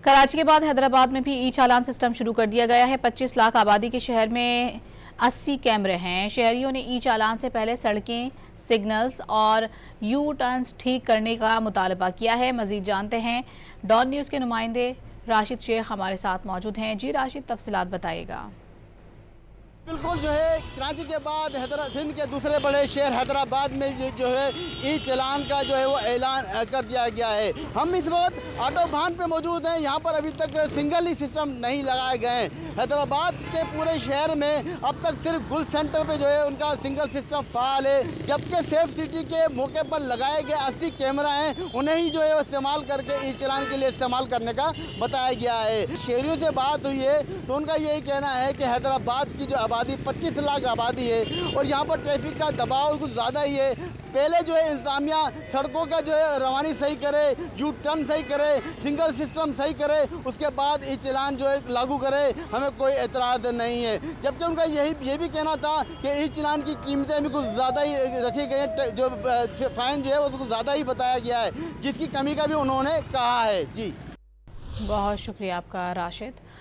कराची के बाद हैदराबाद में भी ई चालान सिस्टम शुरू कर दिया गया है। 25 लाख आबादी के शहर में 80 कैमरे हैं। शहरियों ने ई चालान से पहले सड़कें, सिग्नल्स और यू टर्न्स ठीक करने का मुतालबा किया है। मजीद जानते हैं, डॉन न्यूज़ के नुमाइंदे राशिद शेख हमारे साथ मौजूद हैं। जी राशिद, तफसीलात बताइएगा। बिल्कुल जो है कराची के बाद सिंध के दूसरे बड़े शहर हैदराबाद में जो है ई चालान का जो है वो ऐलान कर दिया गया है। हम इस वक्त ऑटो भान पे मौजूद हैं। यहाँ पर अभी तक सिंगल ही सिस्टम नहीं लगाए गए हैं। हैदराबाद के पूरे शहर में अब तक सिर्फ गुल सेंटर पे जो है उनका सिंगल सिस्टम फ़ाल है, जबकि सेफ सिटी के मौके पर लगाए गए 80 कैमरा हैं, उन्हें ही जो है वो इस्तेमाल करके ई चालान के लिए इस्तेमाल करने का बताया गया है। शहरियों से बात हुई है तो उनका यही कहना है कि हैदराबाद की जो आबादी 25 लाख आबादी है और यहाँ पर ट्रैफिक का दबाव कुछ ज़्यादा ही है। पहले जो है इंतजामिया सड़कों का जो है रवानी सही करे, यू टर्न सही करे, सिंगल सिस्टम सही करे, उसके बाद ई चालान जो है लागू करे, हमें कोई एतराज़ नहीं है। जबकि उनका ये भी कहना था कि ई चालान की कीमतें भी कुछ ज़्यादा ही रखी गई हैं, जो फ़ाइन जो है वो कुछ ज़्यादा ही बताया गया है, जिसकी कमी का भी उन्होंने कहा है। जी बहुत शुक्रिया आपका राशिद।